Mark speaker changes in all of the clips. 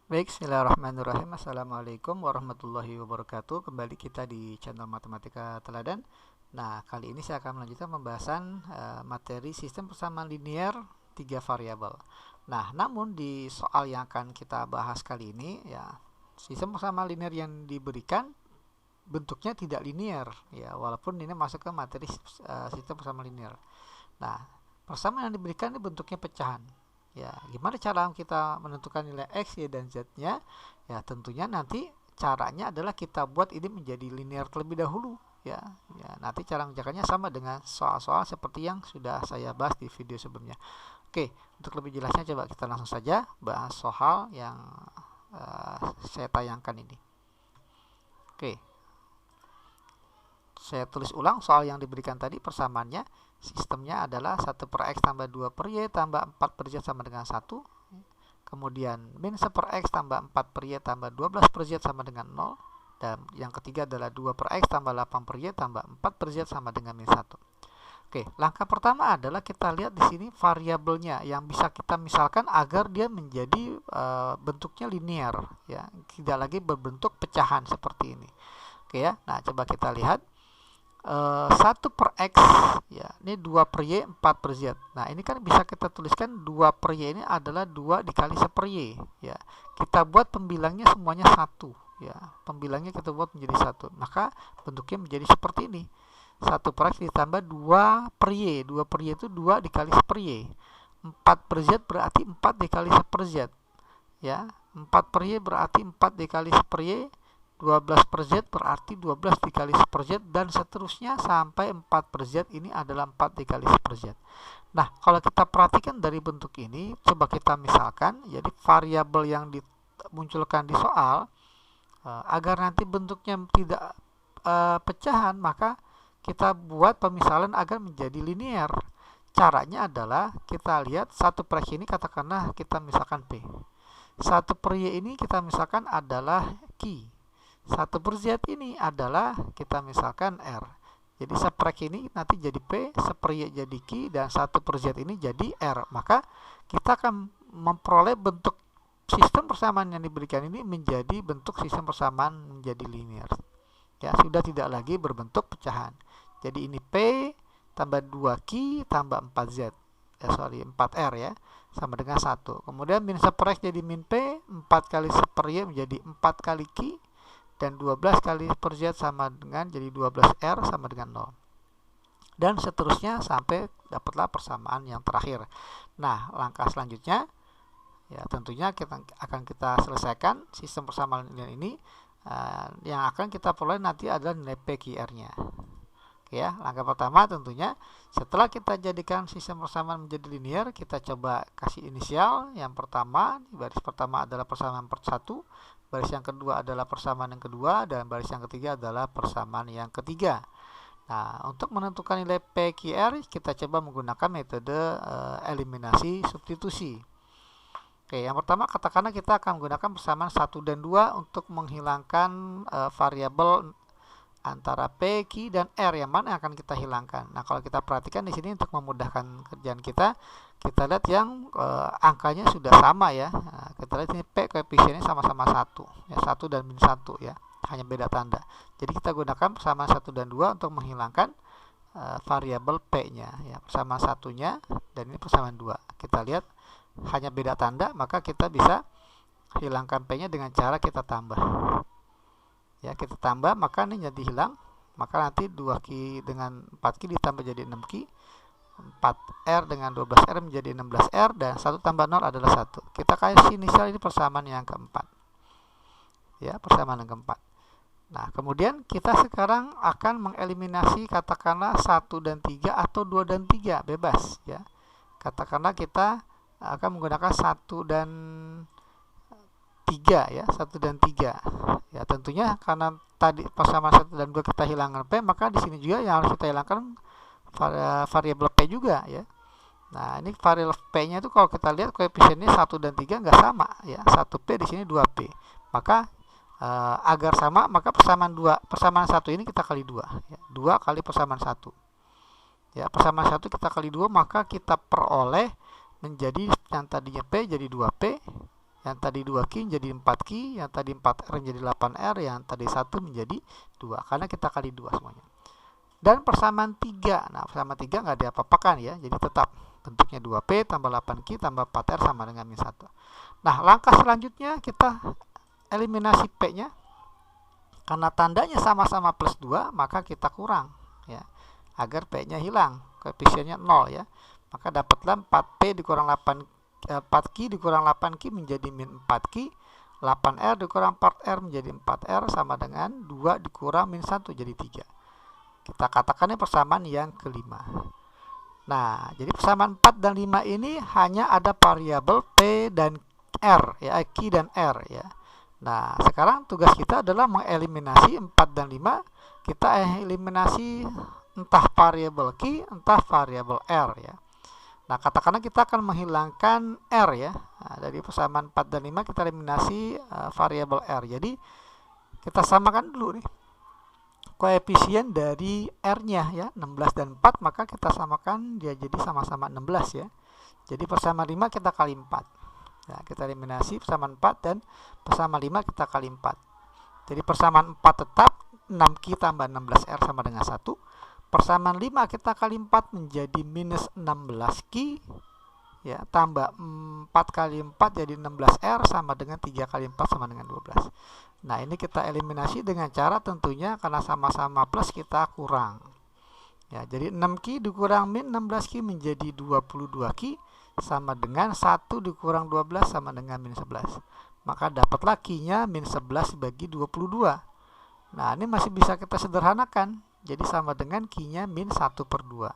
Speaker 1: Baik, bismillahirrahmanirrahim. Assalamualaikum warahmatullahi wabarakatuh. Kembali kita di channel Matematika Teladan. Nah, kali ini saya akan melanjutkan pembahasan materi sistem persamaan linear 3 variabel. Nah, namun di soal yang akan kita bahas kali ini, ya, sistem persamaan linear yang diberikan bentuknya tidak linear, ya, walaupun ini masuk ke materi sistem persamaan linear. Nah, persamaan yang diberikan ini bentuknya pecahan. Ya, gimana cara kita menentukan nilai X, Y, dan Z-nya? Ya, tentunya nanti caranya adalah kita buat ini menjadi linear terlebih dahulu. Ya, nanti cara mengerjakannya sama dengan soal-soal seperti yang sudah saya bahas di video sebelumnya. Oke, untuk lebih jelasnya coba kita langsung saja bahas soal yang saya tayangkan ini. Oke, saya tulis ulang soal yang diberikan tadi. Persamaannya, sistemnya adalah 1 per X tambah 2 per Y tambah 4 per Z sama dengan 1. Kemudian min 1 per X tambah 4 per Y tambah 12 per Z sama dengan 0. Dan yang ketiga adalah 2 per X tambah 8 per Y tambah 4 per Z sama dengan min 1. Oke, langkah pertama adalah kita lihat di sini variabelnya yang bisa kita misalkan agar dia menjadi bentuknya linear, ya, tidak lagi berbentuk pecahan seperti ini. Oke ya, nah coba kita lihat. 1 per X, ya, ini 2 per Y, 4 per Z. Nah, ini kan bisa kita tuliskan 2 per Y ini adalah 2 dikali 1 per Y, ya. Kita buat pembilangnya semuanya 1, ya. Pembilangnya kita buat menjadi 1. Maka bentuknya menjadi seperti ini. 1 per X ditambah 2 per Y. 2 per Y itu 2 dikali 1 per Y. 4 per Z berarti 4 dikali 1 per Z, ya. 4 per Y berarti 4 dikali 1 per Y. 12 per Z berarti 12 dikali 1 per Z, dan seterusnya sampai 4 per Z ini adalah 4 dikali 1 per Z. Nah, kalau kita perhatikan dari bentuk ini, coba kita misalkan, jadi variabel yang dimunculkan di soal, agar nanti bentuknya tidak pecahan, maka kita buat pemisalan agar menjadi linear. Caranya adalah kita lihat 1 per X ini katakanlah kita misalkan P. 1 per Y ini kita misalkan adalah Q. 1 per Z ini adalah kita misalkan R. Jadi 1 per X ini nanti jadi P, 1 per Y jadi Q, dan 1 per Z ini jadi R. Maka kita akan memperoleh bentuk sistem persamaan yang diberikan ini menjadi bentuk sistem persamaan menjadi linear. Ya, sudah tidak lagi berbentuk pecahan. Jadi ini P tambah 2Q tambah 4Z. 4R ya, sama dengan 1. Kemudian min 1 per X jadi min P, 4 kali 1 per Y menjadi 4 kali Q, dan 12 kali per Z sama dengan jadi 12R sama dengan 0. Dan seterusnya sampai dapatlah persamaan yang terakhir. Nah, langkah selanjutnya, ya tentunya akan kita selesaikan sistem persamaan linear ini. Yang akan kita peroleh nanti adalah nilai PQR-nya. Oke ya, langkah pertama tentunya setelah kita jadikan sistem persamaan menjadi linear, kita coba kasih inisial. Yang pertama, baris pertama adalah persamaan per 1, baris yang kedua adalah persamaan yang kedua, dan baris yang ketiga adalah persamaan yang ketiga. Nah, untuk menentukan nilai PQR, kita coba menggunakan metode eliminasi substitusi. Oke, yang pertama katakanlah kita akan menggunakan persamaan 1 dan 2 untuk menghilangkan variabel antara P, Q, dan R, yang mana yang akan kita hilangkan. Nah, kalau kita perhatikan di sini untuk memudahkan kerjaan kita lihat yang angkanya sudah sama ya. Nah, kita lihat ini P koefisiennya sama-sama 1, ya, 1 dan min 1 ya, hanya beda tanda. Jadi kita gunakan persamaan 1 dan 2 untuk menghilangkan variabel P-nya, ya, persamaan satunya, dan ini persamaan 2. Kita lihat hanya beda tanda, maka kita bisa hilangkan P-nya dengan cara kita tambah. Ya, kita tambah, maka ini jadi hilang. Maka nanti 2Q dengan 4Q ditambah jadi 6Q, 4R dengan 12R menjadi 16R, dan 1 tambah 0 adalah 1. Kita kasih inisial, ini persamaan yang keempat. Ya, persamaan yang keempat. Nah, kemudian kita sekarang akan mengeliminasi katakanlah 1 dan 3 atau 2 dan 3, bebas ya. Katakanlah kita akan menggunakan 1 dan 3 ya, 1 dan 3. Ya, tentunya karena tadi persamaan 1 dan 2 kita hilangkan P, maka di sini juga yang harus kita hilangkan variabel P juga ya. Nah, ini variabel P-nya itu kalau kita lihat koefisiennya 1 dan 3 nggak sama ya. 1P di sini 2P. Maka agar sama, maka persamaan 1 ini kita kali 2 ya. 2 kali persamaan 1. Ya, persamaan 1 kita kali 2, maka kita peroleh menjadi yang tadinya P jadi 2P yang tadi 2Q menjadi 4Q, yang tadi 4R menjadi 8R, yang tadi 1 menjadi 2, karena kita kali 2 semuanya. Dan persamaan 3, nah persamaan 3 nggak diapa-apakan ya, jadi tetap bentuknya 2P tambah 8Q tambah 4R sama dengan min 1. Nah, langkah selanjutnya kita eliminasi P-nya. Karena tandanya sama-sama plus 2, maka kita kurang ya, agar P-nya hilang, koefisiennya 0 ya. Maka dapatlah 4P dikurang 4Q dikurang 8Q menjadi min 4Q, 8R dikurang 4R menjadi 4R sama dengan 2 dikurang min 1 jadi 3. Kita katakan ini persamaan yang kelima. Nah, jadi persamaan 4 dan 5 ini hanya ada variabel P dan R ya, Q dan R ya. Nah, sekarang tugas kita adalah mengeliminasi 4 dan 5. Kita eliminasi entah variabel Q, entah variabel R ya. Nah, katakanlah kita akan menghilangkan R ya. Nah, dari persamaan 4 dan 5 kita eliminasi variabel R. Jadi, kita samakan dulu nih koefisien dari R-nya ya, 16 dan 4, maka kita samakan dia jadi sama-sama 16 ya. Jadi persamaan 5 kita kali 4. Nah, kita eliminasi persamaan 4 dan persamaan 5 kita kali 4. Jadi persamaan 4 tetap 6Q tambah 16R sama dengan 1. Persamaan 5 kita kali 4 menjadi minus 16Q ya, tambah 4 kali 4 jadi 16R sama dengan 3 kali 4 sama dengan 12. Nah, ini kita eliminasi dengan cara tentunya karena sama-sama plus kita kurang. Ya, jadi 6Q dikurang min 16Q menjadi 22Q sama dengan 1 dikurang 12 sama dengan min 11. Maka dapatlah Q-nya min 11 bagi 22. Nah, ini masih bisa kita sederhanakan. Jadi sama dengan Q-nya min 1/2.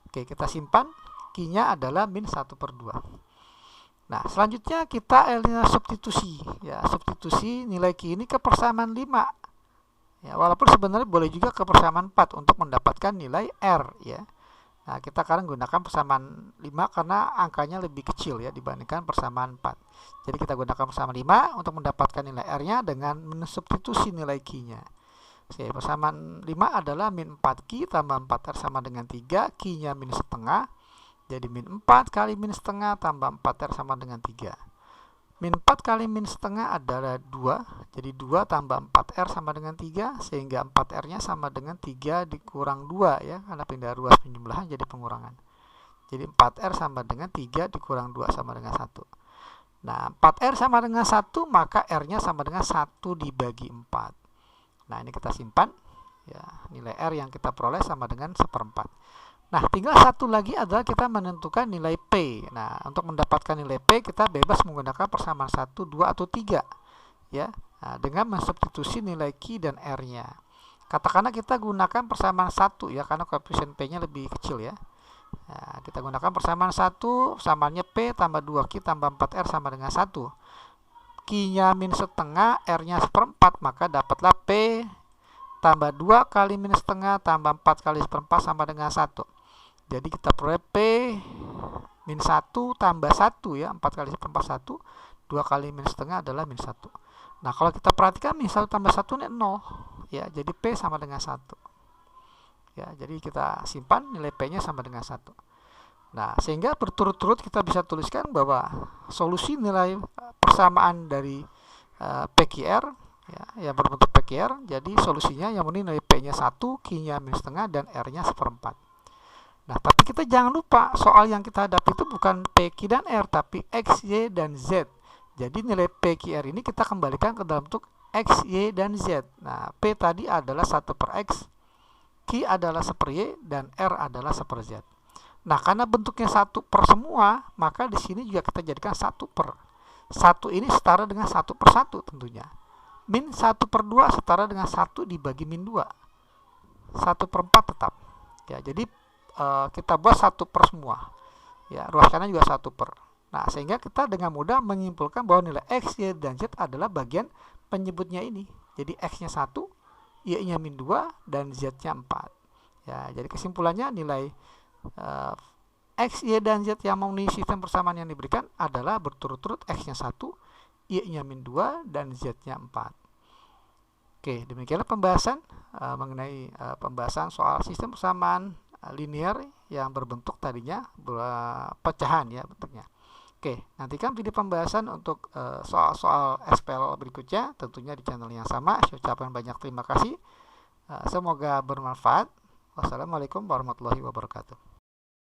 Speaker 1: Oke, kita simpan. Q-nya adalah min 1/2. Nah, selanjutnya kita substitusi. Ya, substitusi nilai Q ini ke persamaan 5. Ya, walaupun sebenarnya boleh juga ke persamaan 4 untuk mendapatkan nilai R ya. Nah, kita akan gunakan persamaan 5 karena angkanya lebih kecil ya dibandingkan persamaan 4. Jadi kita gunakan persamaan 5 untuk mendapatkan nilai R-nya dengan mensubstitusi nilai Q-nya. Oke, persamaan 5 adalah min 4Q tambah 4R sama dengan 3, Q-nya min setengah. Jadi min 4 kali min setengah tambah 4R sama dengan 3. Min 4 kali min setengah adalah 2. Jadi 2 tambah 4R sama dengan 3. Sehingga 4R-nya sama dengan 3 dikurang 2 ya. Karena pindah ruas penjumlahan jadi pengurangan. Jadi 4R sama dengan 3 dikurang 2 sama dengan 1. Nah, 4R sama dengan 1, maka R-nya sama dengan 1 dibagi 4. Nah, ini kita simpan. Ya, nilai R yang kita peroleh sama dengan 1/4. Nah, tinggal satu lagi adalah kita menentukan nilai P. Nah, untuk mendapatkan nilai P, kita bebas menggunakan persamaan 1, 2, atau 3. Ya, nah, dengan mensubstitusi nilai Q dan R-nya. Katakanlah kita gunakan persamaan 1 ya, karena koefisien P-nya lebih kecil ya. Nah, kita gunakan persamaan 1, samaannya P tambah 2Q tambah 4R sama dengan 1. Q-nya min setengah, R-nya 1/4, maka dapatlah P tambah 2 kali min setengah tambah 4 kali 1/4 sama dengan 1. Jadi kita peroleh P min 1 tambah 1 ya, 4 kali 1/4 1, 2 kali min setengah adalah min 1. Nah, kalau kita perhatikan min 1 tambah 1 ini 0 ya, jadi P sama dengan 1. Ya, jadi kita simpan nilai P-nya sama dengan 1. Nah, sehingga berturut-turut kita bisa tuliskan bahwa solusi nilai persamaan dari PQR ya, yang berbentuk PQR, jadi solusinya yang ini nilai P-nya 1, Q-nya min setengah, dan R-nya 1/4. Nah, tapi kita jangan lupa soal yang kita hadapi itu bukan P, Q, dan R, tapi X, Y, dan Z. Jadi nilai P, Q, R ini kita kembalikan ke dalam bentuk X, Y, dan Z. Nah, P tadi adalah 1/X, Q adalah 1/Y, dan R adalah 1/Z. Nah, karena bentuknya 1 per semua, maka di sini juga kita jadikan 1 per. 1 ini setara dengan 1/1 tentunya. Min 1/2 setara dengan 1 dibagi min 2. 1/4 tetap. Ya, jadi kita buat 1 per semua. Ya, ruas kanan juga 1 per. Nah, sehingga kita dengan mudah menyimpulkan bahwa nilai X, Y, dan Z adalah bagian penyebutnya ini. Jadi X-nya 1, Y-nya min 2, dan Z-nya 4. Ya, jadi kesimpulannya nilai X, Y, dan Z yang memenuhi sistem persamaan yang diberikan adalah berturut-turut X-nya 1, Y-nya min 2, dan Z-nya 4. Oke, demikianlah pembahasan mengenai pembahasan soal sistem persamaan linear yang berbentuk tadinya pecahan ya bentuknya. Oke, nantikan video pembahasan untuk soal-soal SPL berikutnya, tentunya di channel yang sama. Saya ucapkan banyak terima kasih. Semoga bermanfaat. Wassalamualaikum warahmatullahi wabarakatuh.